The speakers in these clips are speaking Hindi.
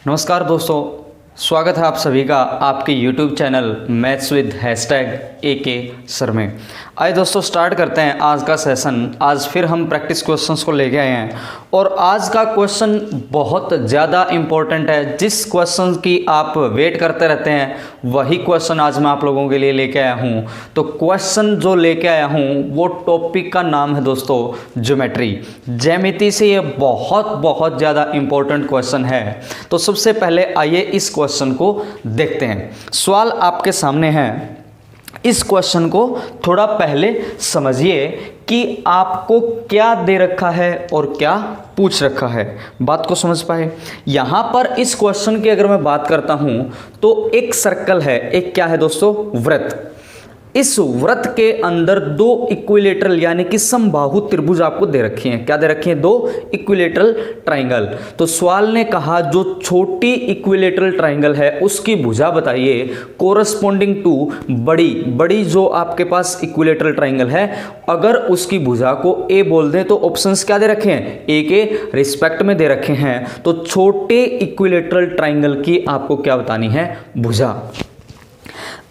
नमस्कार दोस्तों, स्वागत है आप सभी का आपके YouTube channel maths with #AK sir में। आइए दोस्तों स्टार्ट करते हैं आज का सेशन। आज फिर हम प्रैक्टिस क्वेश्चंस को लेके आए हैं और आज का क्वेश्चन बहुत ज़्यादा इम्पोर्टेंट है। जिस क्वेश्चन की आप वेट करते रहते हैं वही क्वेश्चन आज मैं आप लोगों के लिए लेके आया हूँ। तो क्वेश्चन जो लेके आया हूँ वो टॉपिक का नाम है दोस्तों ज्योमेट्री, ज्यामिति से ये बहुत ज़्यादा इम्पोर्टेंट क्वेश्चन है। तो सबसे पहले आइए इस क्वेश्चन को देखते हैं। सवाल आपके सामने है, इस क्वेश्चन को थोड़ा पहले समझिए कि आपको क्या दे रखा है और क्या पूछ रखा है, बात को समझ पाए। यहां पर इस क्वेश्चन की अगर मैं बात करता हूं तो एक सर्कल है, एक क्या है दोस्तों, वृत्त। इस वृत्त के अंदर दो इक्विलेटरल यानी कि समबाहु त्रिभुज आपको दे रखी हैं। क्या दे रखी हैं? दो इक्विलेटरल ट्राइंगल। तो सवाल ने कहा जो छोटी इक्विलेटरल ट्राइंगल है उसकी भुजा बताइए कोरस्पॉन्डिंग टू बड़ी जो आपके पास इक्विलेटरल ट्राइंगल है, अगर उसकी भुजा को ए बोल दें तो ऑप्शंस क्या दे रखे हैं? ए के रिस्पेक्ट में दे रखे हैं। तो छोटे इक्विलेटरल ट्राइंगल की आपको क्या बतानी है? भुजा।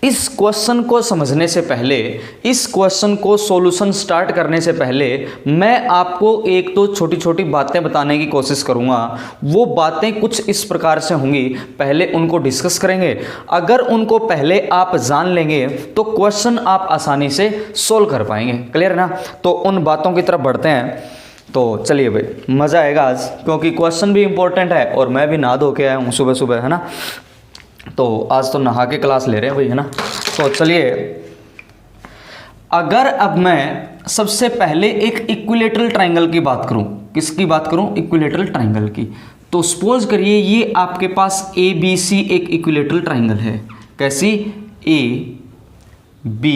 इस क्वेश्चन को समझने से पहले, इस क्वेश्चन को सॉल्यूशन स्टार्ट करने से पहले मैं आपको एक तो छोटी छोटी बातें बताने की कोशिश करूंगा। वो बातें कुछ इस प्रकार से होंगी, पहले उनको डिस्कस करेंगे। अगर उनको पहले आप जान लेंगे तो क्वेश्चन आप आसानी से सोल्व कर पाएंगे। क्लियर ना? तो उन बातों की तरफ बढ़ते हैं। तो चलिए भाई, मज़ा आएगा आज, क्योंकि क्वेश्चन भी इंपॉर्टेंट है और मैं भी नहा धो के आया हूँ सुबह सुबह, है ना। तो आज तो नहा के क्लास ले रहे हैं भाई, है ना। तो चलिए, अगर अब मैं सबसे पहले एक इक्विलेटरल ट्राइंगल की बात करूं, किसकी बात करूं? इक्विलेटरल ट्राइंगल की। तो सपोज करिए ये आपके पास ABC एक इक्विलेटरल ट्राइंगल है। कैसी? A, B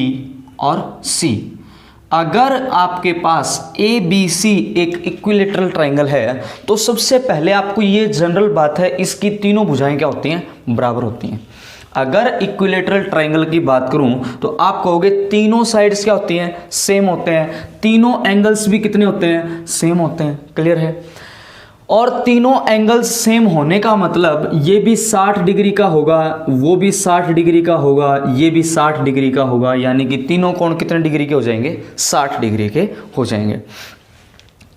और C। अगर आपके पास ABC एक इक्विलेटरल ट्राइंगल है तो सबसे पहले आपको ये जनरल बात है, इसकी तीनों भुजाएं क्या होती हैं? बराबर होती हैं। अगर इक्विलेटरल ट्राइंगल की बात करूं तो आप कहोगे तीनों साइड्स क्या होती हैं? सेम होते हैं। तीनों एंगल्स भी कितने होते हैं? सेम होते हैं। क्लियर है? और तीनों एंगल्स सेम होने का मतलब ये भी 60 डिग्री का होगा, वो भी 60 डिग्री का होगा, ये भी 60 डिग्री का होगा, यानी कि तीनों कोण कितने डिग्री के हो जाएंगे? 60 डिग्री के हो जाएंगे।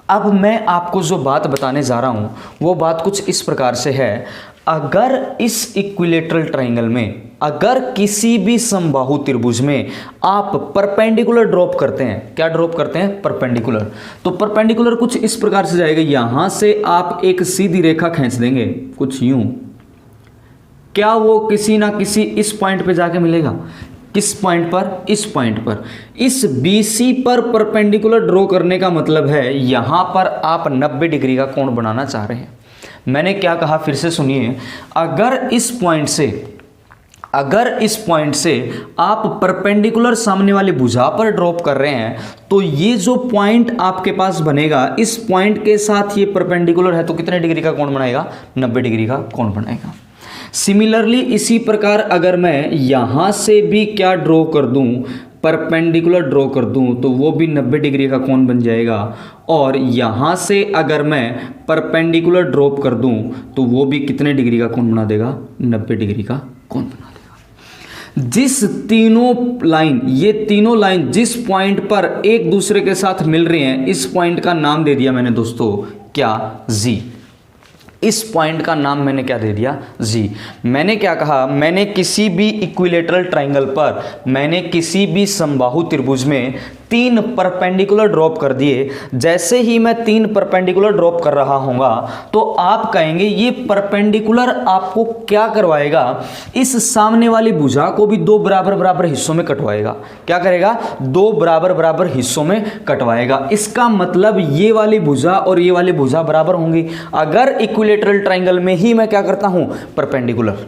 अब मैं आपको जो बात बताने जा रहा हूं वो बात कुछ इस प्रकार से है। अगर इस इक्विलेटरल ट्राइंगल में, अगर किसी भी समबाहु त्रिभुज में आप परपेंडिकुलर ड्रॉप करते हैं, क्या ड्रॉप करते हैं? परपेंडिकुलर। तो परपेंडिकुलर कुछ इस प्रकार से जाएगा, यहां से आप एक सीधी रेखा खींच देंगे कुछ यूं। क्या वो किसी ना किसी इस पॉइंट पे जाके मिलेगा? किस पॉइंट पर? इस पॉइंट पर। इस BC पर परपेंडिकुलर ड्रॉ करने का मतलब है यहां पर आप 90 डिग्री का कोण बनाना चाह रहे हैं। मैंने क्या कहा फिर से सुनिए, अगर इस पॉइंट से आप परपेंडिकुलर सामने वाली भुजा पर ड्रॉप कर रहे हैं तो ये जो पॉइंट आपके पास बनेगा, इस पॉइंट के साथ ये परपेंडिकुलर है तो कितने डिग्री का कोण बनाएगा? 90 डिग्री का कोण बनाएगा। सिमिलरली इसी प्रकार अगर मैं यहां से भी क्या ड्रॉ कर दूं, परपेंडिकुलर ड्रॉ कर दूं, तो वो भी 90 डिग्री का कोण बन जाएगा। और यहां से अगर मैं परपेंडिकुलर ड्रॉप कर दूं तो वो भी कितने डिग्री का कोण बना देगा? 90 डिग्री का कोण बना देगा। जिस तीनों लाइन, ये तीनों लाइन जिस पॉइंट पर एक दूसरे के साथ मिल रही हैं, इस पॉइंट का नाम दे दिया मैंने दोस्तों क्या? G। इस पॉइंट का नाम मैंने क्या दे दिया? G। मैंने क्या कहा? मैंने किसी भी इक्विलेटरल ट्राइंगल पर, मैंने किसी भी समबाहु त्रिभुज में 3 परपेंडिकुलर ड्रॉप कर दिए। जैसे ही मैं 3 परपेंडिकुलर ड्रॉप कर रहा हूँगा तो आप कहेंगे ये परपेंडिकुलर आपको क्या करवाएगा? इस सामने वाली भुजा को भी 2 बराबर बराबर हिस्सों में कटवाएगा। क्या करेगा? 2 बराबर बराबर हिस्सों में कटवाएगा। इसका मतलब ये वाली भुजा और ये वाली भुजा बराबर होंगी। अगर इक्विलेटरल ट्राइंगल में ही मैं क्या करता हूँ? परपेंडिकुलर।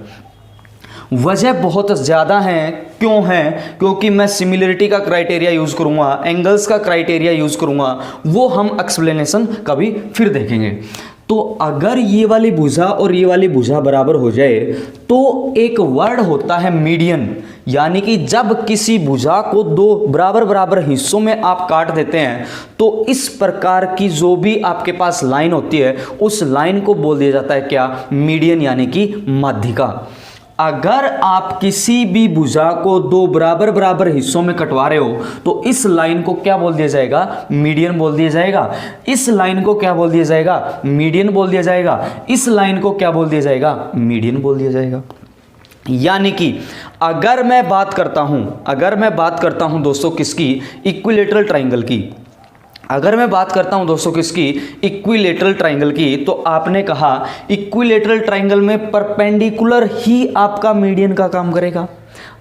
वजह बहुत ज़्यादा है। क्यों है? क्योंकि मैं सिमिलरिटी का क्राइटेरिया यूज़ करूँगा, एंगल्स का क्राइटेरिया यूज़ करूँगा, वो हम एक्सप्लेनेशन कभी फिर देखेंगे। तो अगर ये वाली भुजा और ये वाली भुजा बराबर हो जाए तो एक वर्ड होता है मीडियन, यानी कि जब किसी भुजा को दो बराबर बराबर हिस्सों में आप काट देते हैं तो इस प्रकार की जो भी आपके पास लाइन होती है उस लाइन को बोल दिया जाता है क्या, मीडियन, यानी कि माध्यिका। अगर आप किसी भी भुजा को दो बराबर बराबर हिस्सों में कटवा रहे हो तो इस लाइन को क्या बोल दिया जाएगा, मीडियन बोल दिया जाएगा। इस लाइन को क्या बोल दिया जाएगा, मीडियन बोल दिया जाएगा। इस लाइन को क्या बोल दिया जाएगा, मीडियन बोल दिया जाएगा। यानी कि अगर मैं बात करता हूं दोस्तों किसकी, इक्विलेटरल ट्राइंगल की, अगर मैं बात करता हूं दोस्तों किसकी, इक्विलेटरल ट्राइंगल की, तो आपने कहा इक्विलेटरल ट्राइंगल में परपेंडिकुलर ही आपका मीडियन का काम करेगा।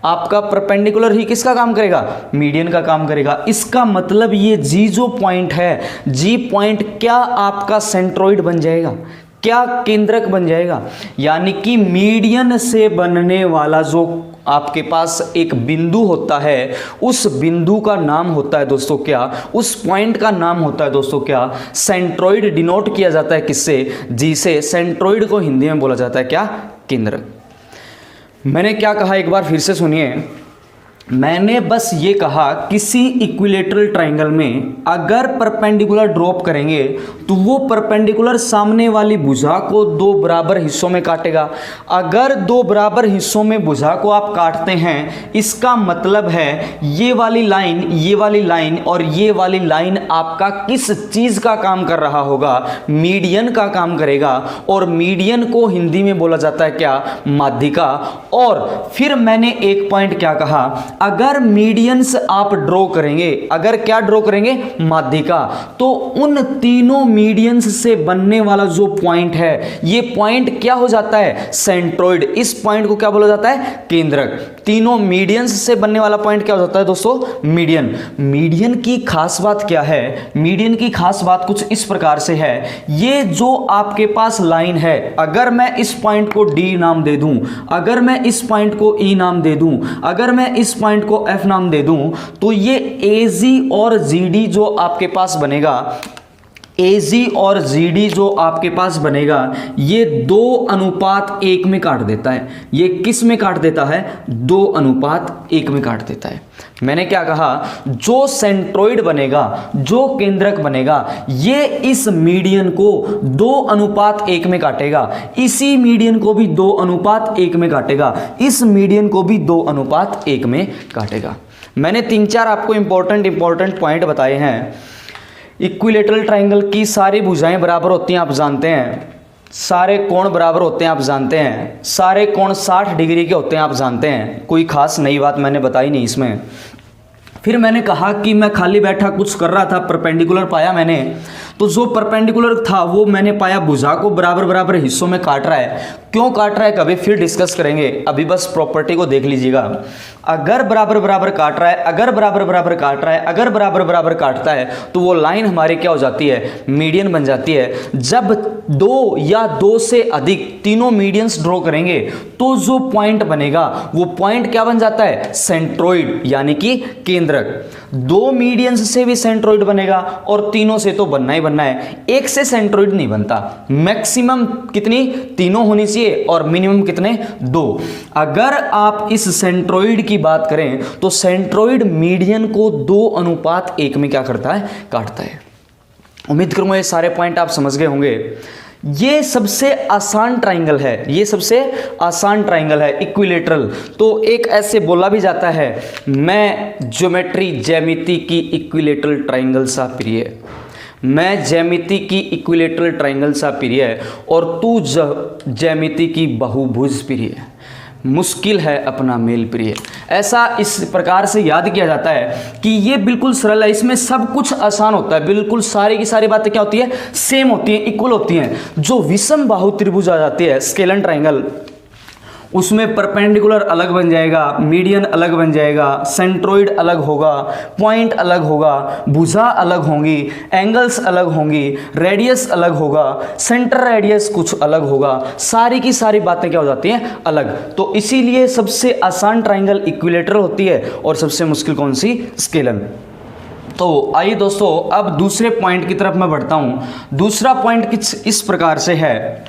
आपका परपेंडिकुलर ही किसका काम करेगा, मीडियन का काम करेगा। इसका मतलब ये जी जो पॉइंट है, जी पॉइंट क्या आपका सेंट्रोइड बन जाएगा, क्या केंद्रक बन जाएगा। यानी कि मीडियन से बनने वाला जो आपके पास एक बिंदु होता है उस बिंदु का नाम होता है दोस्तों क्या, उस पॉइंट का नाम होता है दोस्तों क्या, सेंट्रोइड। डिनोट किया जाता है किससे, जी से। सेंट्रोइड को हिंदी में बोला जाता है क्या, केंद्रक। मैंने क्या कहा एक बार फिर से सुनिए, मैंने बस ये कहा किसी इक्विलेटरल ट्राइंगल में अगर परपेंडिकुलर ड्रॉप करेंगे तो वो परपेंडिकुलर सामने वाली भुजा को दो बराबर हिस्सों में काटेगा। अगर दो बराबर हिस्सों में भुजा को आप काटते हैं इसका मतलब है ये वाली लाइन और ये वाली लाइन आपका किस चीज का काम कर रहा होगा, मीडियन का काम करेगा। और मीडियन को हिंदी में बोला जाता है क्या, माध्यिका। और फिर मैंने एक पॉइंट क्या कहा, अगर मीडियंस आप ड्रॉ करेंगे, अगर क्या ड्रॉ करेंगे, माध्यिका, तो उन तीनों मीडियंस से बनने वाला जो पॉइंट है ये पॉइंट क्या हो जाता है, सेंट्रोइड। इस पॉइंट को क्या बोला जाता है, केंद्रक। तीनों मीडियंस से बनने वाला पॉइंट क्या हो जाता है दोस्तों, मीडियन। मीडियन की खास बात क्या है, मीडियन की खास बात कुछ इस प्रकार से है, ये जो आपके पास लाइन है, अगर मैं इस पॉइंट को डी नाम दे दूं, अगर मैं इस पॉइंट को ई नाम दे दूं, अगर मैं इस पॉइंट को एफ नाम दे दूं, तो ये एजी और जीडी जो आपके पास बनेगा, एजी और जीडी जो आपके पास बनेगा ये 2:1 में काट देता है। ये किस में काट देता है, 2:1 में काट देता है। मैंने क्या कहा, जो सेंट्रोइड बनेगा, जो केंद्रक बनेगा, ये इस मीडियन को 2:1 में काटेगा, इसी मीडियन को भी 2:1 में काटेगा, इस मीडियन को भी 2:1 में काटेगा। मैंने 3-4 आपको इंपॉर्टेंट पॉइंट बताए हैं। इक्विलेटरल ट्राइंगल की सारी भुजाएं बराबर होती हैं आप जानते हैं, सारे कोण बराबर होते हैं आप जानते हैं, सारे कोण 60 डिग्री के होते हैं आप जानते हैं, कोई खास नई बात मैंने बताई नहीं इसमें। फिर मैंने कहा कि मैं खाली बैठा कुछ कर रहा था, परपेंडिकुलर पाया मैंने, तो जो परपेंडिकुलर था वो मैंने पाया भुजा को बराबर बराबर हिस्सों में काट रहा है। क्यों काट रहा है कभी फिर डिस्कस करेंगे, अभी बस प्रॉपर्टी को देख लीजिएगा। अगर बराबर बराबर काट रहा है, अगर बराबर बराबर काट रहा है, अगर बराबर बराबर काटता है तो वो लाइन हमारी क्या हो जाती है, मीडियन बन जाती है। जब 2 या 2 से अधिक तीनों मीडियंस ड्रॉ करेंगे तो जो पॉइंट बनेगा वो पॉइंट क्या बन जाता है, सेंट्रोइड, यानी कि केंद्रक। 2 मीडियंस से भी सेंट्रोइड बनेगा और तीनों से तो बनना ही बनना है, एक से सेंट्रोइड नहीं बनता। मैक्सिमम कितनी, तीनों होनी चाहिए, और मिनिमम कितने, 2। अगर आप इस सेंट्रोइड की बात करें तो सेंट्रोइड मीडियन को 2:1 में क्या करता है, काटता है। उम्मीद करूंगा ये सारे पॉइंट आप समझ गए होंगे। ये सबसे आसान ट्राइंगल है, ये सबसे आसान ट्राइंगल है इक्विलेटरल। तो एक ऐसे बोला भी जाता है, मैं ज्यामिति की इक्विलेटरल ट्राइंगल सा प्रिय, मैं ज्यामिति की इक्विलेटरल ट्राइंगल सा प्रिय और तू ज्यामिति की बहुभुज प्रिय, मुश्किल है अपना मेल प्रिय। ऐसा इस प्रकार से याद किया जाता है कि ये बिल्कुल सरल है, इसमें सब कुछ आसान होता है, बिल्कुल सारी की सारी बातें क्या होती है, सेम होती हैं, इक्वल होती हैं। जो विषम बाहु त्रिभुज आ जाती है, स्केलन ट्राइंगल, उसमें परपेंडिकुलर अलग बन जाएगा, मीडियन अलग बन जाएगा, सेंट्रोइड अलग होगा, पॉइंट अलग होगा, भुजा अलग होंगी, एंगल्स अलग होंगी, रेडियस अलग होगा, सेंटर रेडियस कुछ अलग होगा, सारी की सारी बातें क्या हो जाती हैं, अलग। तो इसीलिए सबसे आसान ट्राइंगल इक्विलेटरल होती है और सबसे मुश्किल कौन सी, स्केलन। तो आइए दोस्तों अब दूसरे पॉइंट की तरफ मैं बढ़ता हूं। दूसरा पॉइंट कुछ इस प्रकार से है,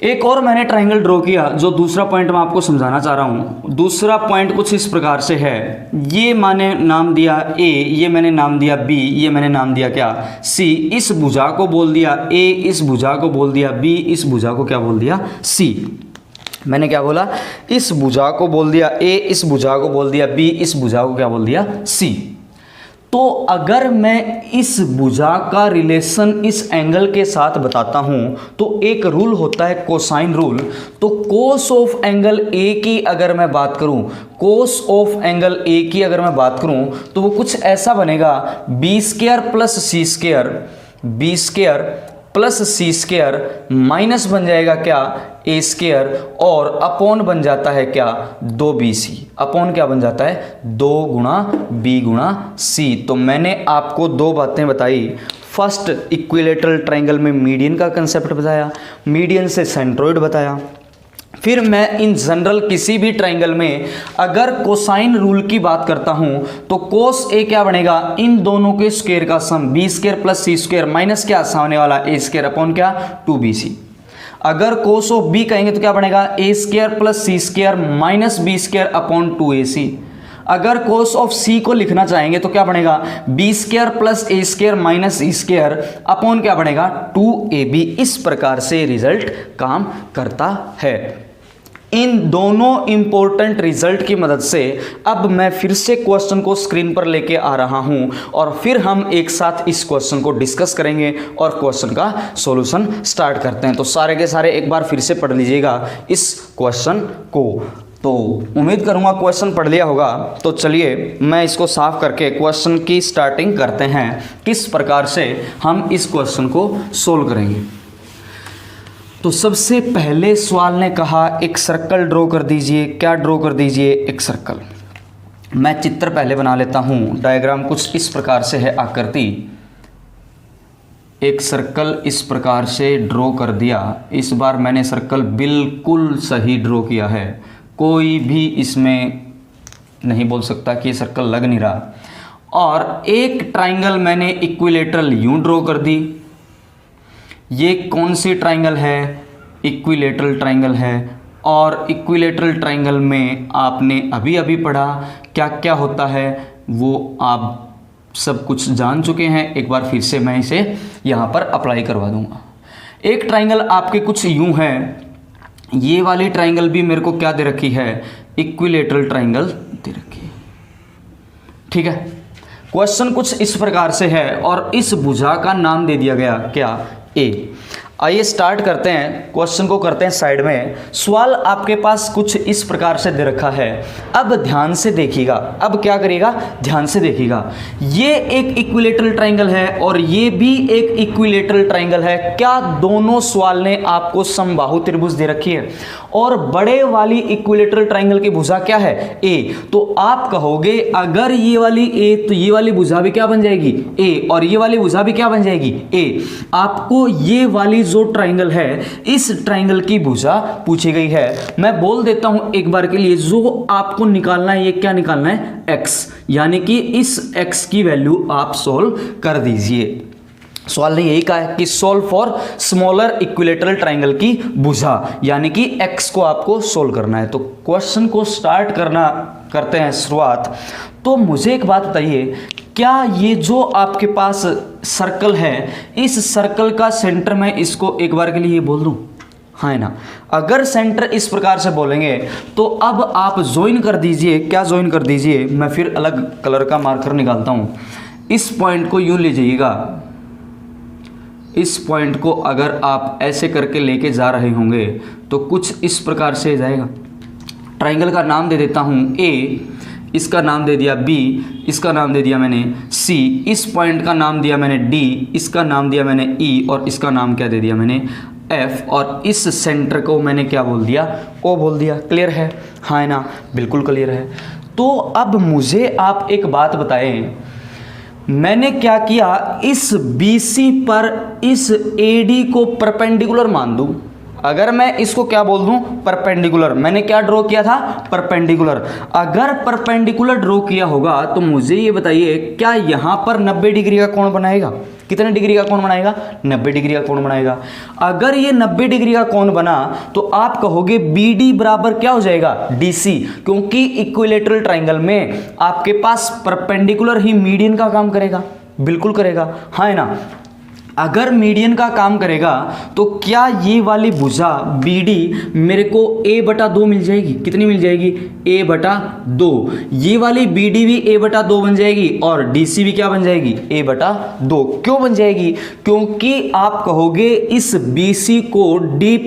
एक और मैंने ट्रायंगल ड्रॉ किया जो दूसरा पॉइंट मैं आपको समझाना चाह रहा हूं। दूसरा पॉइंट कुछ इस प्रकार से है, ये मैंने नाम दिया ए, ये मैंने नाम दिया बी, ये मैंने नाम दिया क्या सी। इस भुजा को बोल दिया ए, इस भुजा को बोल दिया बी, इस भुजा को क्या बोल दिया सी। मैंने क्या बोला, इस भुजा को बोल दिया ए, इस भुजा को बोल दिया बी, इस भुजा को क्या बोल दिया सी। तो अगर मैं इस भुजा का रिलेशन इस एंगल के साथ बताता हूं तो एक रूल होता है कोसाइन रूल। तो कोस ऑफ एंगल ए की अगर मैं बात करूं, कोस ऑफ एंगल ए की अगर मैं बात करूं तो वो कुछ ऐसा बनेगा, B square plus C square, B square plus C square minus बन जाएगा क्या ए स्क्वायर, और अपॉन बन जाता है क्या 2bc। अपॉन क्या बन जाता है 2 गुणा बी गुणा सी। तो मैंने आपको दो बातें बताई। फर्स्ट, इक्विलेटरल ट्रायंगल में मीडियन का कंसेप्ट बताया, मीडियन से सेंट्रोइड बताया। फिर मैं इन जनरल किसी भी ट्रायंगल में अगर कोसाइन रूल की बात करता हूं तो कोस ए क्या बनेगा, इन दोनों के स्क्वायर का सम, B square plus C square minus क्या सामने वाला ए स्क्वायर अपॉन क्या 2bc। अगर कोस ऑफ बी कहेंगे तो क्या बनेगा, A square plus C square minus B square upon 2ac। अगर कोस ऑफ सी को लिखना चाहेंगे तो क्या बनेगा, बी स्क्वायर प्लस ए square minus E square upon क्या बनेगा 2ab। इस प्रकार से रिजल्ट काम करता है। इन दोनों इंपॉर्टेंट रिजल्ट की मदद से अब मैं फिर से क्वेश्चन को स्क्रीन पर लेके आ रहा हूं और फिर हम एक साथ इस क्वेश्चन को डिस्कस करेंगे और क्वेश्चन का सॉल्यूशन स्टार्ट करते हैं। तो सारे के सारे एक बार फिर से पढ़ लीजिएगा इस क्वेश्चन को। तो उम्मीद करूंगा क्वेश्चन पढ़ लिया होगा। तो चलिए मैं इसको साफ करके क्वेश्चन की स्टार्टिंग करते हैं, किस प्रकार से हम इस क्वेश्चन को सोल्व करेंगे। तो सबसे पहले सवाल ने कहा एक सर्कल ड्रॉ कर दीजिए। क्या ड्रॉ कर दीजिए, एक सर्कल। मैं चित्र पहले बना लेता हूं। डायग्राम कुछ इस प्रकार से है, आकृति। एक सर्कल इस प्रकार से ड्रॉ कर दिया। इस बार मैंने सर्कल बिल्कुल सही ड्रॉ किया है, कोई भी इसमें नहीं बोल सकता कि ये सर्कल लग नहीं रहा। और एक ट्राइंगल मैंने इक्विलेटरल यूं ड्रॉ कर दी। ये कौन सी ट्राइंगल है, इक्विलेटरल ट्राइंगल है। और इक्विलेटरल ट्राइंगल में आपने अभी अभी पढ़ा क्या क्या होता है, वो आप सब कुछ जान चुके हैं। एक बार फिर से मैं इसे यहाँ पर अप्लाई करवा दूंगा। एक ट्राइंगल आपके कुछ यूं है, ये वाली ट्राइंगल भी मेरे को क्या दे रखी है, इक्विलेटरल ट्राइंगल दे रखी है। ठीक है, क्वेश्चन कुछ इस प्रकार से है और इस भुजा का नाम दे दिया गया क्या, ए। आइए स्टार्ट करते हैं, क्वेश्चन को करते हैं साइड में। सवाल आपके पास कुछ इस प्रकार से दे रखा है। अब ध्यान से देखिएगा, अब क्या करिएगा, ध्यान से देखिएगा। ये एक इक्विलेटरल ट्राइंगल है और ये भी एक इक्विलेटरल ट्राइंगल है। क्या दोनों सवाल ने आपको समबाहु त्रिभुज दे रखी है और बड़े वाली इक्विलेटरल ट्राइंगल की भुजा क्या है, ए। तो आप कहोगे अगर ये वाली ए तो ये वाली भुजा भी क्या बन जाएगी, ए, और ये वाली भुजा भी क्या बन जाएगी, ए। आपको ये वाली जो ट्राइंगल है, इस ट्राइंगल की भुजा पूछी गई है। मैं बोल देता हूं एक बार के लिए, जो आपको निकालना है, ये क्या निकालना है, x, यानी कि इस x की वैल्यू आप सोल्व कर दीजिए। सवाल ने यही कहा है कि solve for smaller equilateral triangle की भुजा, यानी कि x को आपको सोल्व करना है। तो क्वेश्चन को स्टार्ट करते हैं शुरुआत। तो मुझे एक बात बताइए, क्या ये जो आपके पास सर्कल है, इस सर्कल का सेंटर में इसको एक बार के लिए बोल दूं, हाँ ना। अगर सेंटर इस प्रकार से बोलेंगे तो अब आप ज्वाइन कर दीजिए। क्या ज्वाइन कर दीजिए, मैं फिर अलग कलर का मार्कर निकालता हूं। इस पॉइंट को यूं ले जाइएगा। इस पॉइंट को अगर आप ऐसे करके लेके जा रहे होंगे तो कुछ इस प्रकार से जाएगा। ट्राइंगल का नाम दे देता हूं ए, इसका नाम दे दिया बी, इसका नाम दे दिया मैंने सी, इस पॉइंट का नाम दिया मैंने डी, इसका नाम दिया मैंने ई, और इसका नाम क्या दे दिया मैंने एफ, और इस सेंटर को मैंने क्या बोल दिया, ओ बोल दिया। क्लियर है, हाँ ना, बिल्कुल क्लियर है। तो अब मुझे आप एक बात बताएं, मैंने क्या किया, इस BC पर इस AD को परपेंडिकुलर मान दूं। अगर मैं इसको क्या बोल दूं, परपेंडिकुलर, मैंने क्या ड्रॉ किया था, परपेंडिकुलर। अगर परपेंडिकुलर ड्रॉ किया होगा तो मुझे ये बताइए क्या यहां पर 90 डिग्री का कोण बनाएगा? कितने डिग्री का कोण बनाएगा? 90 डिग्री का कोण बनाएगा। अगर ये 90 डिग्री का कोण बना तो आप कहोगे BD बराबर क्या हो जाएगा, DC, क्योंकि इक्विलैटरल ट्रायंगल में आपके पास परपेंडिकुलर ही मीडियन का काम करेगा। बिल्कुल करेगा, हाँ है ना। अगर मीडियन का काम करेगा तो क्या ये वाली भुजा BD मेरे को a/2 मिल जाएगी? कितनी मिल जाएगी? a/2। ये वाली BD भी a/2 बन जाएगी और DC भी क्या बन जाएगी? a/2। क्यों बन जाएगी? क्योंकि आप कहोगे इस BC को D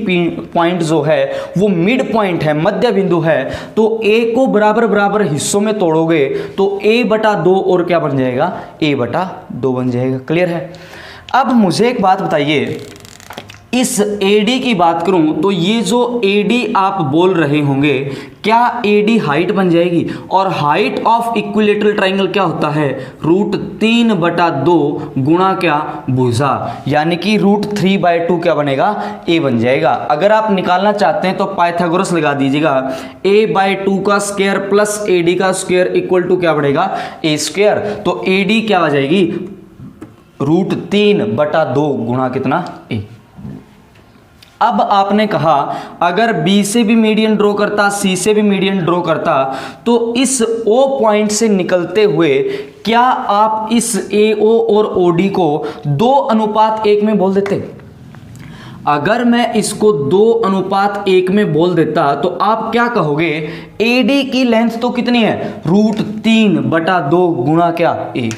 पॉइंट जो है वो मिड पॉइंट है, मध्य बिंदु है, तो A को बराबर बराबर हिस्सों में तोड़ोगे तो a/2 और क्या बन जाएगा? a/2 बन जाएगा। क्लियर है? अब मुझे एक बात बताइए, इस AD की बात करूं तो ये जो AD आप बोल रहे होंगे, क्या AD हाइट बन जाएगी? और हाइट ऑफ इक्विलैटरल ट्रायंगल क्या होता है? √3/2 गुणा क्या? भुजा, यानी कि √3/2 क्या बनेगा? A बन जाएगा। अगर आप निकालना चाहते हैं तो पाइथागोरस लगा दीजिएगा, a/2 का स्क्वायर प्लस AD का स्क्वायर इक्वल टू क्या बढ़ेगा? A²। तो AD क्या आ जाएगी? √3/2 गुणा कितना? A। अब आपने कहा अगर B से भी मीडियन ड्रॉ करता, C से भी मीडियन ड्रॉ करता, तो इस O पॉइंट से निकलते हुए क्या आप इस AO और OD को 2:1 में बोल देते? अगर मैं इसको 2:1 में बोल देता तो आप क्या कहोगे? AD की लेंथ तो कितनी है? √3/2 गुणा क्या? A।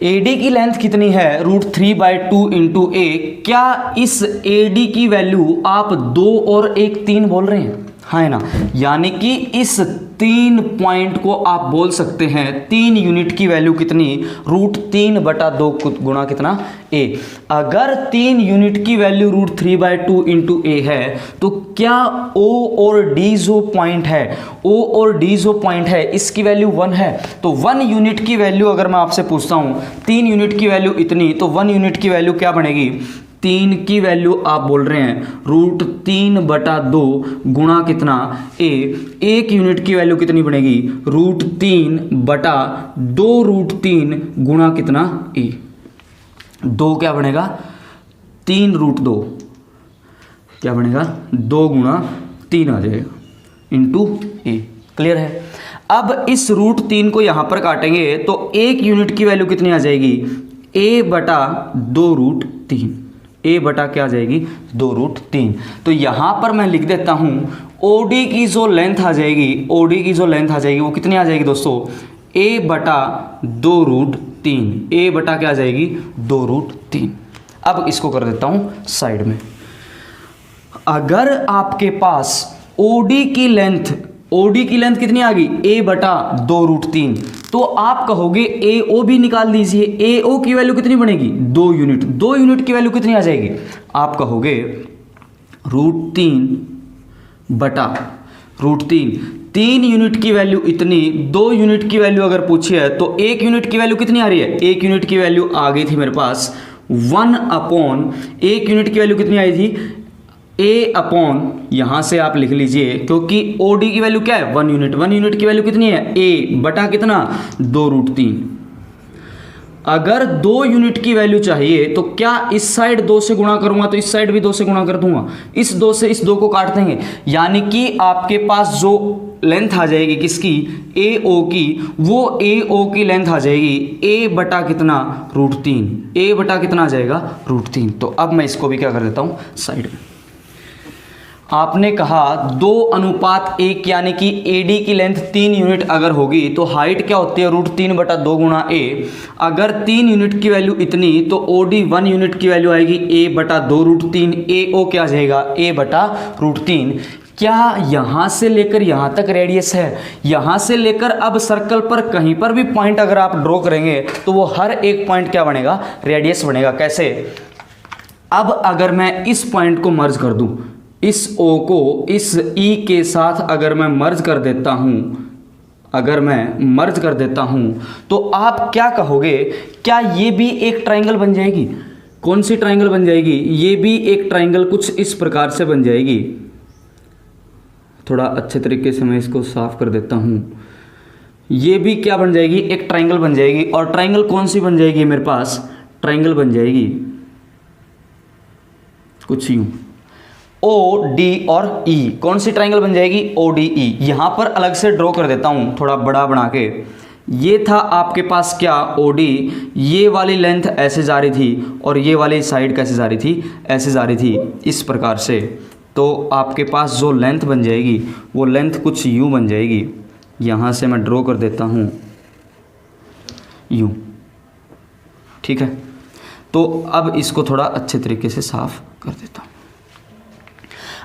AD की लेंथ कितनी है? √3/2 इंटू A। क्या इस AD की वैल्यू आप 2 और 1 3 बोल रहे हैं? हाँ है ना। यानी कि इस 3 पॉइंट को आप बोल सकते हैं 3 यूनिट की वैल्यू कितनी? √3/2 गुणा कितना? A। अगर 3 यूनिट की वैल्यू √3/2 इंटू A है तो क्या O और D जो पॉइंट है, O और D जो पॉइंट है इसकी वैल्यू 1 है? तो 1 यूनिट की वैल्यू अगर मैं आपसे पूछता हूँ 3 यूनिट की वैल्यू इतनी, तो 1 यूनिट की वैल्यू क्या बनेगी? 3 की वैल्यू आप बोल रहे हैं √3/2 गुणा कितना? A। 1 यूनिट की वैल्यू कितनी बनेगी? √3/2 गुणा कितना? A। 2 क्या बनेगा? 3√2 क्या बनेगा? 2 गुणा 3 आ जाएगा इंटू A। क्लियर है? अब इस √3 को यहां पर काटेंगे तो 1 यूनिट की वैल्यू कितनी आ जाएगी? a/2√3। A बटा क्या आ जाएगी? 2√3। तो यहां पर मैं लिख देता हूं OD की जो लेंथ आ जाएगी, OD की जो लेंथ आ जाएगी वो कितनी आ जाएगी दोस्तों? a/2√3। A बटा क्या आ जाएगी? 2√3। अब इसको कर देता हूं साइड में। अगर आपके पास OD की लेंथ कितनी आ गई? a/2√3। तो आप कहोगे AO भी निकाल दीजिए। AO की वैल्यू कितनी बनेगी? 2 यूनिट। 2 यूनिट की वैल्यू कितनी आ जाएगी? आप कहोगे √3/√3। 3 यूनिट की वैल्यू इतनी, 2 यूनिट की वैल्यू अगर पूछी है तो 1 यूनिट की वैल्यू कितनी आ रही है? 1 यूनिट की वैल्यू आ गई थी मेरे पास 1/1 यूनिट की वैल्यू कितनी आई थी? A/, यहां से आप लिख लीजिए क्योंकि OD की वैल्यू क्या है? 1 यूनिट। 1 यूनिट की वैल्यू कितनी है? A बटा कितना? 2√3। अगर 2 यूनिट की वैल्यू चाहिए तो क्या इस साइड 2 से गुणा करूंगा तो इस साइड भी 2 से गुणा कर दूंगा। इस 2 से इस 2 को काट देंगे, यानी कि आपके पास जो लेंथ आ जाएगी किसकी? AO की, वो AO की लेंथ आ जाएगी A बटा कितना? √3। A बटा कितना आ जाएगा? √3। तो अब मैं इसको भी क्या कर देता हूं साइड में। आपने कहा 2:1 यानी कि AD की लेंथ 3 यूनिट अगर होगी तो हाइट क्या होती है? √3/2 गुणा A। अगर 3 यूनिट की वैल्यू इतनी तो OD 1 यूनिट की वैल्यू आएगी A/2√3। AO क्या आ जाएगा? A/√3। क्या यहां से लेकर यहां तक रेडियस है? यहां से लेकर अब सर्कल पर कहीं पर भी पॉइंट अगर आप ड्रॉ करेंगे तो वो हर एक पॉइंट क्या बनेगा? रेडियस बनेगा। कैसे? अब अगर मैं इस पॉइंट को मर्ज कर दूं, इस O को इस E के साथ अगर मैं मर्ज कर देता हूं तो आप क्या कहोगे? क्या ये भी एक ट्रायंगल बन जाएगी? कौन सी ट्राइंगल बन जाएगी, ये भी एक ट्राइंगल कुछ इस प्रकार से बन जाएगी। थोड़ा अच्छे तरीके से मैं इसको साफ कर देता हूँ। ये भी क्या बन जाएगी, एक ट्राइंगल बन जाएगी। और ट्राइंगल कौन सी बन जाएगी मेरे पास, ट्राइंगल बन जाएगी कुछ यूं, ओ डी और ई। कौन सी ट्राइंगल बन जाएगी, ओ डी ई। यहां पर अलग से ड्रॉ कर देता हूं थोड़ा बड़ा बना के। ये था आपके पास क्या, ओ डी। ये वाली लेंथ ऐसे जा रही थी और ये वाली साइड कैसे जा रही थी, ऐसे जा रही थी, इस प्रकार से। तो आपके पास जो लेंथ बन जाएगी वो लेंथ कुछ यूं बन जाएगी। यहाँ से मैं ड्रॉ कर देता हूँ यूं, ठीक है। तो अब इसको थोड़ा अच्छे तरीके से साफ कर देता हूँ।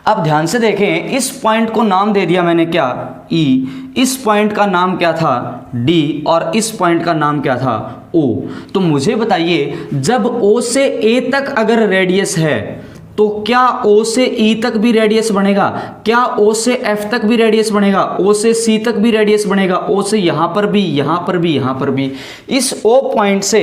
अब ध्यान से देखें, इस पॉइंट को नाम दे दिया मैंने क्या, ई। इस पॉइंट का नाम क्या था, डी। और इस पॉइंट का नाम क्या था, ओ। तो मुझे बताइए, जब ओ से ए तक अगर रेडियस है तो क्या O से E तक भी रेडियस बनेगा, क्या O से F तक भी रेडियस बनेगा, O से C तक भी रेडियस बनेगा, O से यहाँ पर भी, यहाँ पर भी, यहाँ पर भी। इस O पॉइंट से,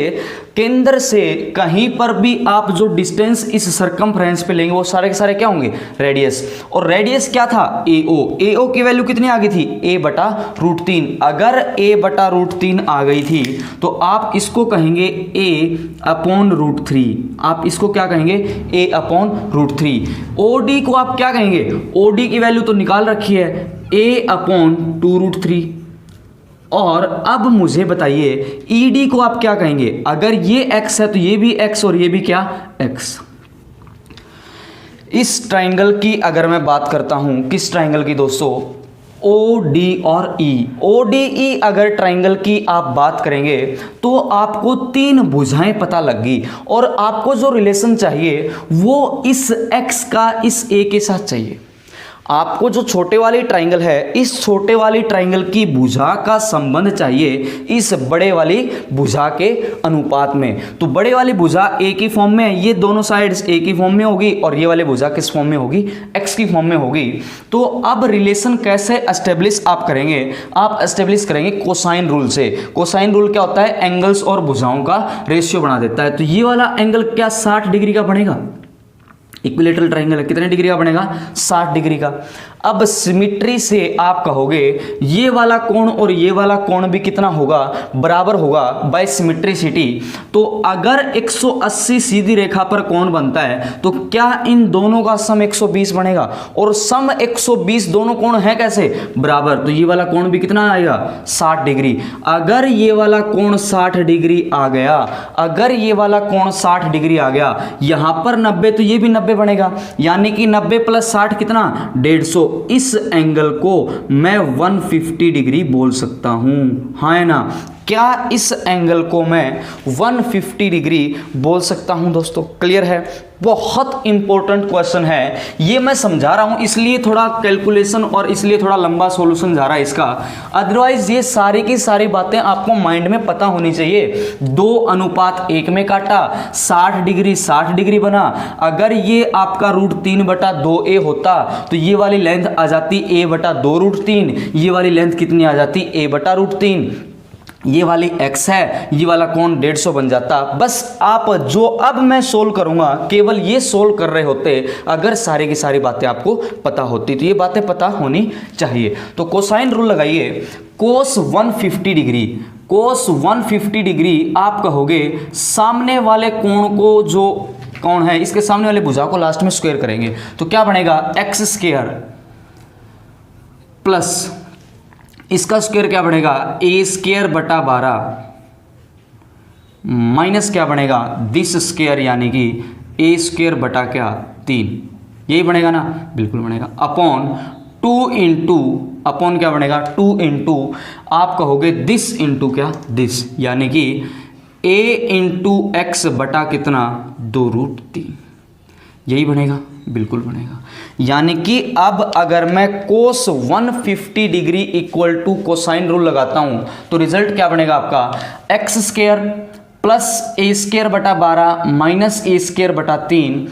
केंद्र से कहीं पर भी आप जो डिस्टेंस इस सरकमफ्रेंस पे लेंगे वो सारे के सारे क्या होंगे, रेडियस। और रेडियस क्या था, AO। AO की वैल्यू कितनी आ गई थी, a/√3। अगर a/√3 आ गई थी तो आप इसको कहेंगे a/√3। आप इसको क्या कहेंगे, a/√3। OD को आप क्या कहेंगे, OD की वैल्यू तो निकाल रखी है, a/2√3। और अब मुझे बताइए ED को आप क्या कहेंगे, अगर ये x है तो ये भी x और ये भी क्या, x। इस ट्राइंगल की अगर मैं बात करता हूं, किस ट्राइंगल की दोस्तों, OD और E। ODE अगर ट्राइंगल की आप बात करेंगे तो आपको 3 भुजाएं पता लगी और आपको जो रिलेशन चाहिए वो इस x का इस A के साथ चाहिए। आपको जो छोटे वाली ट्राइंगल है, इस छोटे वाली ट्राइंगल की भुजा का संबंध चाहिए इस बड़े वाली भुजा के अनुपात में। तो बड़े वाली भुजा ए की फॉर्म में, ये दोनों साइड्स ए की फॉर्म में होगी और ये वाली भुजा किस फॉर्म में होगी, एक्स की फॉर्म में होगी। तो अब रिलेशन कैसे एस्टेब्लिश आप करेंगे, आप एस्टेब्लिश करेंगे कोसाइन रूल से। कोसाइन रूल क्या होता है, एंगल्स और भुजाओं का रेशियो बना देता है। तो ये वाला एंगल क्या 60 डिग्री का बनेगा, इक्विलेटरल ट्राइंगल है, कितने डिग्री का बनेगा, 60 डिग्री का। अब सिमिट्री से आप कहोगे ये वाला कोण और ये वाला कोण भी कितना होगा, बराबर होगा बाय सिमिट्रिसिटी। तो अगर 180 सीधी रेखा पर कोण बनता है तो क्या इन दोनों का सम 120 बनेगा, और सम 120 दोनों कोण है कैसे, बराबर। तो ये वाला कोण भी कितना आएगा, 60 डिग्री। अगर ये वाला कोण 60 डिग्री आ गया, अगर ये वाला कोण 60 डिग्री आ गया, यहां पर 90 तो ये भी 90 बनेगा, यानी कि 90 + 60 कितना, 150। इस एंगल को मैं 150 डिग्री बोल सकता हूं, हाँ है ना। क्या इस एंगल को मैं 150 डिग्री बोल सकता हूं दोस्तों, क्लियर है। बहुत इंपॉर्टेंट क्वेश्चन है ये, मैं समझा रहा हूं इसलिए थोड़ा कैलकुलेशन और इसलिए थोड़ा लंबा सॉल्यूशन जा रहा है इसका। अदरवाइज ये सारी की सारी बातें आपको माइंड में पता होनी चाहिए। 2:1 में काटा, 60 डिग्री 60 डिग्री बना। अगर ये आपका √3/2a होता तो ये वाली लेंथ आ जाती a/2√3, ये वाली लेंथ कितनी आ जाती, a/√3। ये वाली x है, ये वाला कोण 150 बन जाता। बस आप जो अब मैं सोल्व करूंगा केवल ये सोल्व कर रहे होते, अगर सारी की सारी बातें आपको पता होती। तो ये बातें पता होनी चाहिए। तो कोसाइन रूल लगाइए, कोस 150 डिग्री, कोस 150 डिग्री आप कहोगे सामने वाले कोण को, जो कोण है इसके सामने वाले भुजा को लास्ट में स्क्वायर करेंगे तो क्या बनेगा, x² प्लस इसका स्क्वायर क्या बनेगा, a²/12 माइनस क्या बनेगा, दिस स्क्वायर यानी कि a²/3, यही बनेगा ना, बिल्कुल बनेगा। अपॉन 2 इंटू, अपॉन क्या बनेगा, 2 इंटू आप कहोगे दिस इंटू क्या, दिस, यानी कि a इंटू एक्स बटा कितना, 2√3, यही बनेगा, बिल्कुल बनेगा। यानी कि अब अगर मैं cos 150 degree equal to cosine rule लगाता हूं तो रिजल्ट क्या बनेगा आपका, x² plus a²/12 minus a²/3,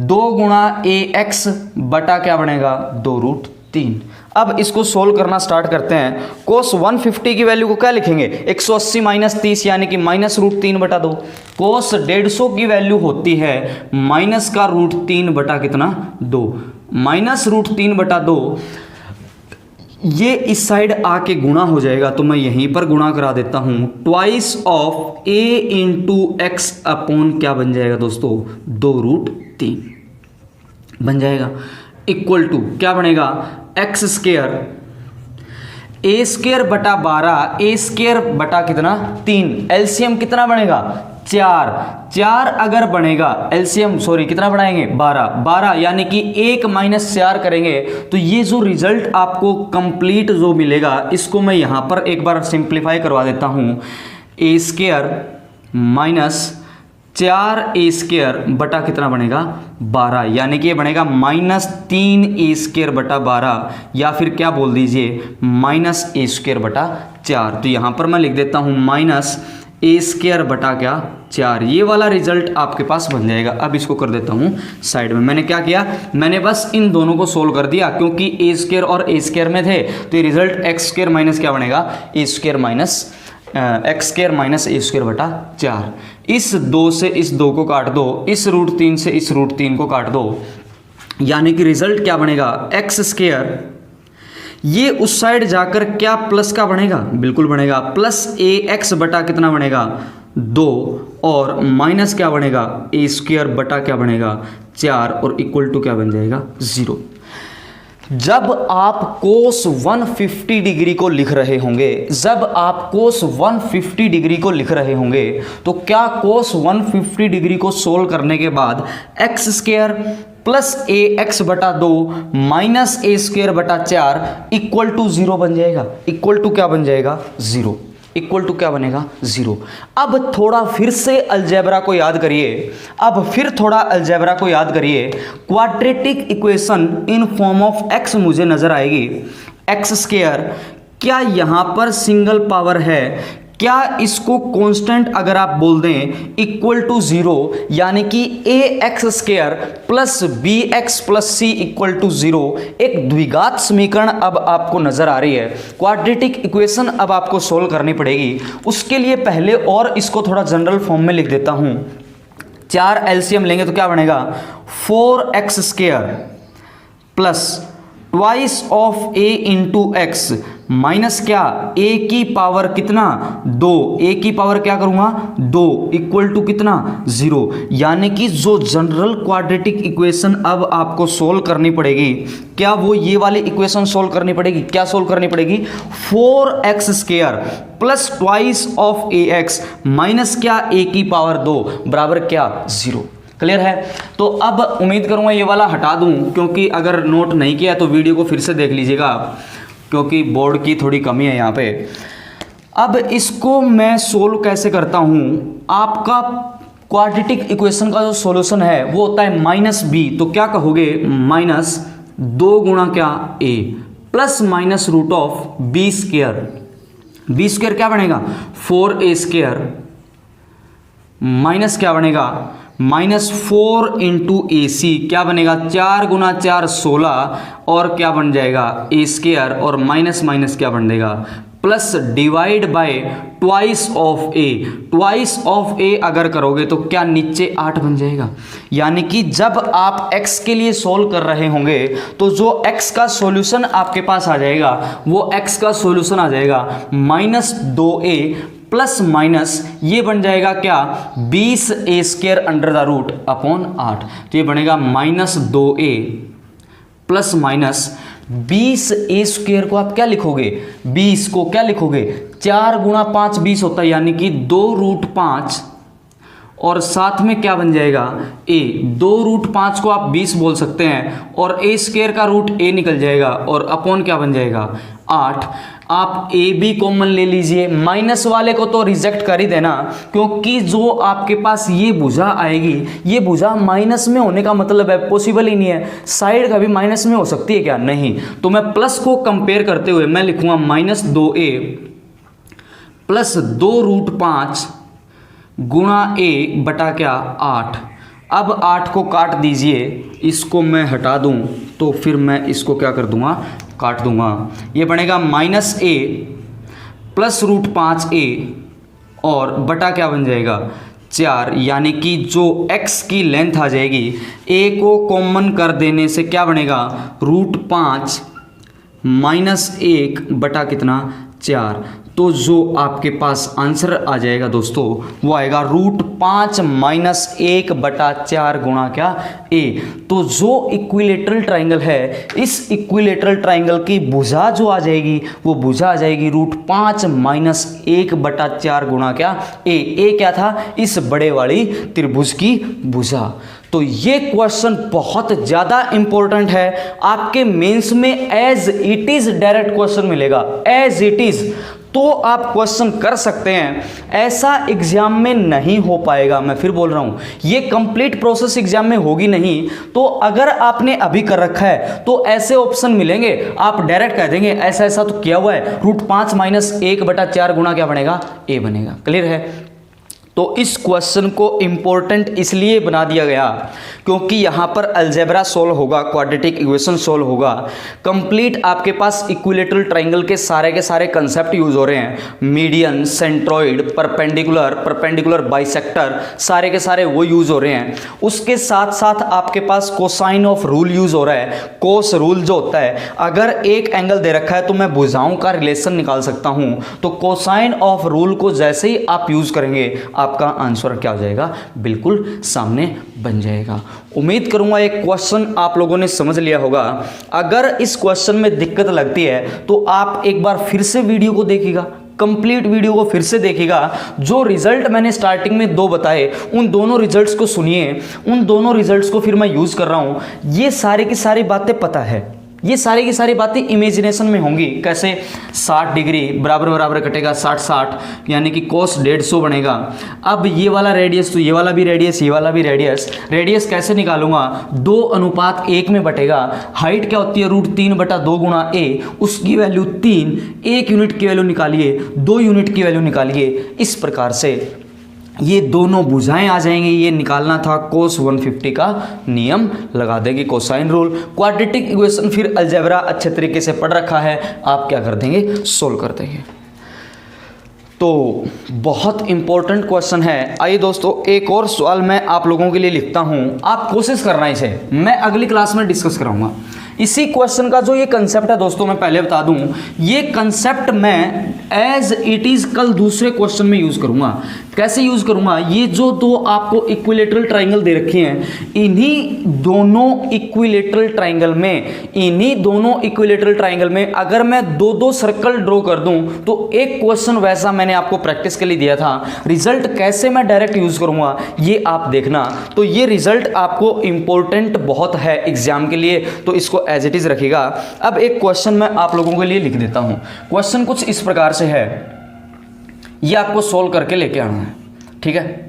2 गुणा ax बटा क्या बनेगा, 2√3। अब इसको सोल्व करना स्टार्ट करते हैं। कोस 150 की वैल्यू को क्या लिखेंगे, 180 माइनस 30 यानी कि -√3/2। कोस 150 की वैल्यू होती है माइनस का √3 कितना 2, -√3/2। ये इस साइड आके गुणा हो जाएगा तो मैं यहीं पर गुणा करा देता हूं। Twice of a into x upon क्या बन जाएगा दोस्तों, 2√3 बन जाएगा। इक्वल टू क्या बनेगा, एक्स स्क्वायर ए स्क्वायर बटा 12, ए स्क्वायर बटा कितना 3, एलसीएम कितना बनेगा 4 अगर बनेगा एलसीएम कितना बनाएंगे 12 यानी कि 1 - 4 करेंगे तो ये जो रिजल्ट आपको कंप्लीट जो मिलेगा इसको मैं यहाँ पर एक बार सिंप्लीफाई करवा देता हूँ। ए स्क्वायर माइनस 4a स्क्वायर बटा कितना बनेगा 12 यानी कि ये बनेगा -3a स्क्वायर बटा 12 या फिर क्या बोल दीजिए -a स्क्वायर बटा 4। तो यहाँ पर मैं लिख देता हूँ -a स्क्वायर बटा क्या 4। ये वाला रिजल्ट आपके पास बन जाएगा। अब इसको कर देता हूँ साइड में। मैंने क्या किया, मैंने बस इन दोनों को सोल्व कर दिया क्योंकि a स्क्वायर और a स्क्वायर में थे तो ये रिजल्ट x स्क्वायर माइनस क्या बनेगा a square minus x square minus a square बटा 4। इस 2 से इस 2 को काट दो, इस √3 से इस √3 को काट दो, यानी कि रिजल्ट क्या बनेगा एक्स स्क्वायर। ये उस साइड जाकर क्या प्लस का बनेगा, बिल्कुल बनेगा +ax बटा कितना बनेगा 2 और माइनस क्या बनेगा a स्क्वायर बटा क्या बनेगा 4 और इक्वल टू क्या बन जाएगा 0। जब आप कोस 150 डिग्री को लिख रहे होंगे, जब आप कोस 150 डिग्री को लिख रहे होंगे तो क्या कोस 150 डिग्री को सोल्व करने के बाद एक्स स्क्वायर +ax बटा 2 -a स्क्वायर बटा 4 इक्वल टू 0 बन जाएगा। इक्वल टू क्या बन जाएगा 0, इक्वल टू क्या बनेगा 0। अब थोड़ा फिर से अलजेब्रा को याद करिए, अब फिर थोड़ा अलजेब्रा को याद करिए। Quadratic equation in form of x मुझे नजर आएगी, एक्स स्क्वायर क्या यहाँ पर सिंगल पावर है, क्या इसको कांस्टेंट अगर आप बोल दें इक्वल टू 0 यानी कि ax square plus bx plus c equal to 0 एक द्विघात समीकरण अब आपको नजर आ रही है। क्वाड्रेटिक इक्वेशन अब आपको सोल्व करनी पड़ेगी। उसके लिए पहले और इसको थोड़ा जनरल फॉर्म में लिख देता हूं। 4 एलसीएम लेंगे तो क्या बनेगा 4x square plus twice of a into x minus क्या a की पावर कितना 2, a की पावर क्या करूंगा 2 इक्वल टू कितना 0। यानी कि जो जनरल क्वाड्रेटिक इक्वेशन अब आपको सोल्व करनी पड़ेगी, क्या वो ये वाली इक्वेशन सोल्व करनी पड़ेगी। क्या सोल्व करनी पड़ेगी 4x square plus twice of ax minus क्या a की पावर 2 बराबर क्या 0। क्लियर है। तो अब उम्मीद करूंगा ये वाला हटा दूं, क्योंकि अगर नोट नहीं किया तो वीडियो को फिर से देख लीजिएगा क्योंकि बोर्ड की थोड़ी कमी है यहाँ पे। अब इसको मैं सोल्व कैसे करता हूँ, आपका क्वाड्रेटिक इक्वेशन का जो सॉल्यूशन है वो होता है -b। तो क्या कहोगे -2 गुणा क्या a plus minus root of b square. b square क्या बनेगा 4a स्क्वायर माइनस क्या बनेगा -4 इंटू ए सी क्या बनेगा 4 गुना 4 16 और क्या बन जाएगा ए स्क्वायर और माइनस माइनस क्या बन जाएगा plus divide by twice of A. Twice of A अगर करोगे तो क्या नीचे 8 बन जाएगा। यानी कि जब आप x के लिए सोल्व कर रहे होंगे तो जो x का सॉल्यूशन आपके पास आ जाएगा वो x का सॉल्यूशन आ जाएगा -2a प्लस माइनस ये बन जाएगा क्या 20a square under the root upon 8। तो ये बनेगा -2a plus minus 20a square को आप क्या लिखोगे 20 को क्या लिखोगे 4 गुणा 5 20 होता है, यानी कि 2√5 और साथ में क्या बन जाएगा a। 2√5 को आप 20 बोल सकते हैं और a स्क्वायर का रूट a निकल जाएगा और अपॉन क्या बन जाएगा 8। आप a भी कॉमन ले लीजिए, माइनस वाले को तो रिजेक्ट कर ही देना क्योंकि जो आपके पास ये भुजा आएगी ये भुजा माइनस में होने का मतलब है पॉसिबल ही नहीं है। साइड कभी माइनस में हो सकती है क्या, नहीं। तो मैं प्लस को कंपेयर करते हुए मैं लिखूंगा -2a प्लस 2√5 गुणा a बटा क्या 8। अब 8 को काट दीजिए, इसको मैं हटा दूं तो फिर मैं इसको क्या कर दूंगा काट दूंगा, ये बनेगा -a प्लस √5a और बटा क्या बन जाएगा 4, यानी कि जो x की लेंथ आ जाएगी a को कॉमन कर देने से क्या बनेगा √5 -1 बटा कितना 4। तो जो आपके पास आंसर आ जाएगा दोस्तों वो आएगा √5 - 1 बटा 4 गुणा क्या a। तो जो इक्विलेटरल ट्राइंगल है, इस इक्विलेटरल ट्राइंगल की भुजा जो आ जाएगी वो भुजा आ जाएगी √5 - 1 बटा 4 गुणा क्या a क्या था इस बड़े वाली त्रिभुज की भुजा। तो ये क्वेश्चन बहुत ज़्यादा इंपॉर्टेंट है, आपके मेंस में as it is direct question मिलेगा, एज इट इज। तो आप क्वेश्चन कर सकते हैं, ऐसा एग्जाम में नहीं हो पाएगा। मैं फिर बोल रहा हूं, ये कंप्लीट प्रोसेस एग्जाम में होगी नहीं। तो अगर आपने अभी कर रखा है तो ऐसे ऑप्शन मिलेंगे, आप डायरेक्ट कह देंगे ऐसा ऐसा तो किया हुआ है, √5 - 1 बटा 4 गुणा क्या बनेगा a बनेगा। क्लियर है? तो इस क्वेश्चन को इंपॉर्टेंट इसलिए बना दिया गया क्योंकि यहाँ पर अलजेब्रा सोल्व होगा, क्वाड्रेटिक इक्वेशन सोल्व होगा, कंप्लीट आपके पास इक्विलेटरल ट्राइंगल के सारे कंसेप्ट यूज हो रहे हैं, मीडियन, सेंट्रोइड, परपेंडिकुलर बाइसेक्टर, सारे के सारे वो यूज हो रहे हैं। उसके साथ साथ आपके पास कोसाइन ऑफ रूल यूज हो रहा है, कोस रूल जो होता है, अगर एक एंगल दे रखा है तो मैं भुजाओं का रिलेशन निकाल सकता हूं, तो कोसाइन ऑफ रूल को जैसे ही आप यूज करेंगे आपका आंसर क्या हो जाएगा बिल्कुल सामने बन जाएगा। उम्मीद करूंगा एक क्वेश्चन आप लोगों ने समझ लिया होगा। अगर इस क्वेश्चन में दिक्कत लगती है तो आप एक बार फिर से वीडियो को देखिएगा, कंप्लीट वीडियो को फिर से देखिएगा। जो रिजल्ट मैंने स्टार्टिंग में 2 बताए उन दोनों रिजल्ट्स को सुनिए, उन दोनों रिजल्ट्स को फिर मैं यूज कर रहा हूं। ये सारी की सारी बातें पता है, ये सारी की सारी बातें इमेजिनेशन में होंगी। कैसे 60 डिग्री बराबर बराबर कटेगा 60 यानी कि cos 150 बनेगा। अब ये वाला रेडियस तो ये वाला भी रेडियस, ये वाला भी रेडियस कैसे निकालूंगा 2:1 में बटेगा। हाइट क्या होती है √3 बटा 2 गुणा a, उसकी वैल्यू 3, 1 यूनिट की वैल्यू निकालिए, 2 यूनिट की वैल्यू निकालिए। इस प्रकार से ये दोनों भुजाएं आ जाएंगी। ये निकालना था cos 150 का नियम लगा देंगे, कोसाइन रूल। क्वाड्रेटिक इक्वेशन फिर अलजेब्रा अच्छे तरीके से पढ़ रखा है, आप क्या कर देंगे सोल्व कर देंगे। तो बहुत इंपॉर्टेंट क्वेश्चन है। आइए दोस्तों एक और सवाल मैं आप लोगों के लिए लिखता हूं, आप कोशिश करना इसे, मैं अगली क्लास में डिस्कस कराऊंगा। इसी क्वेश्चन का जो ये कंसेप्ट है दोस्तों, मैं पहले बता दूं, ये कंसेप्ट मैं एज इट इज कल दूसरे क्वेश्चन में यूज करूंगा। कैसे यूज करूंगा, ये जो दो आपको इक्विलेटरल ट्राइंगल दे रखे हैं, इन्हीं दोनों इक्विलेटरल ट्राइंगल में अगर मैं 2-2 सर्कल ड्रॉ कर दूं तो एक क्वेश्चन वैसा मैंने आपको प्रैक्टिस के लिए दिया था। रिजल्ट कैसे मैं डायरेक्ट यूज करूंगा ये आप देखना। तो ये रिजल्ट आपको इंपॉर्टेंट बहुत है एग्जाम के लिए, तो इसको एज इट इज रखिएगा। अब एक क्वेश्चन मैं आप लोगों के लिए लिख देता हूं। क्वेश्चन कुछ इस प्रकार से है, ये आपको सोल्व करके लेके आना है, ठीक है।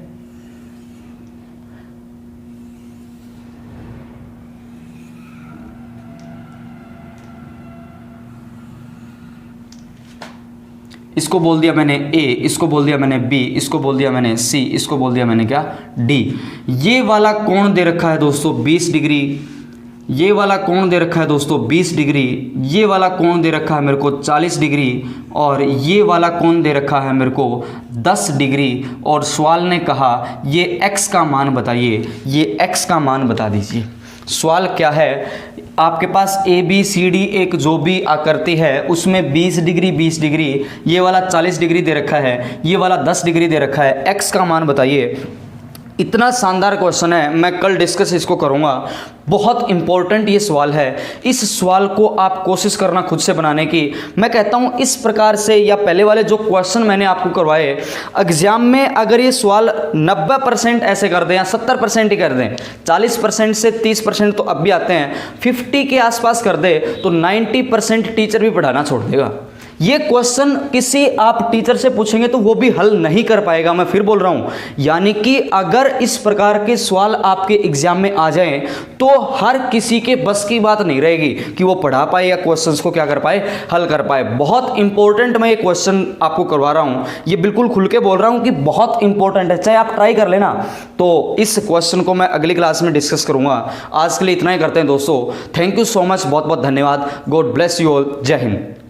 इसको बोल दिया मैंने A, इसको बोल दिया मैंने B, इसको बोल दिया मैंने C, इसको बोल दिया मैंने क्या D। ये वाला कोण दे रखा है दोस्तों 20 डिग्री, ये वाला कोण दे रखा है दोस्तों 20 डिग्री, ये वाला कोण दे रखा है मेरे को 40 डिग्री, और ये वाला कोण दे रखा है मेरे को 10 डिग्री। और सवाल ने कहा ये x का मान बताइए, ये x का मान बता दीजिए। सवाल क्या है, आपके पास ए बी सी डी एक जो भी आकृति है उसमें 20 डिग्री, ये वाला 40 डिग्री दे रखा है, ये वाला 10 डिग्री दे रखा है, x का मान बताइए। इतना शानदार क्वेश्चन है, मैं कल डिस्कस इसको करूंगा। बहुत इंपॉर्टेंट ये सवाल है, इस सवाल को आप कोशिश करना खुद से बनाने की। मैं कहता हूं इस प्रकार से, या पहले वाले जो क्वेश्चन मैंने आपको करवाए एग्जाम में, अगर ये सवाल 90% ऐसे कर दें या 70% ही कर दें, 40% से 30% तो अब भी आते हैं, 50 के आसपास कर दे तो 90% टीचर भी पढ़ाना छोड़ देगा। ये क्वेश्चन किसी आप टीचर से पूछेंगे तो वो भी हल नहीं कर पाएगा, मैं फिर बोल रहा हूं। यानी कि अगर इस प्रकार के सवाल आपके एग्जाम में आ जाएं तो हर किसी के बस की बात नहीं रहेगी कि वो पढ़ा पाए या क्वेश्चंस को क्या कर पाए, हल कर पाए। बहुत इंपॉर्टेंट मैं ये क्वेश्चन आपको करवा रहा हूं, ये बिल्कुल खुल के बोल रहा हूं कि बहुत इंपॉर्टेंट है, चाहे आप ट्राई कर लेना। तो इस क्वेश्चन को मैं अगली क्लास में डिस्कस करूंगा। आज के लिए इतना ही करते हैं दोस्तों। थैंक यू सो मच, बहुत बहुत धन्यवाद। God bless you all. जय हिंद।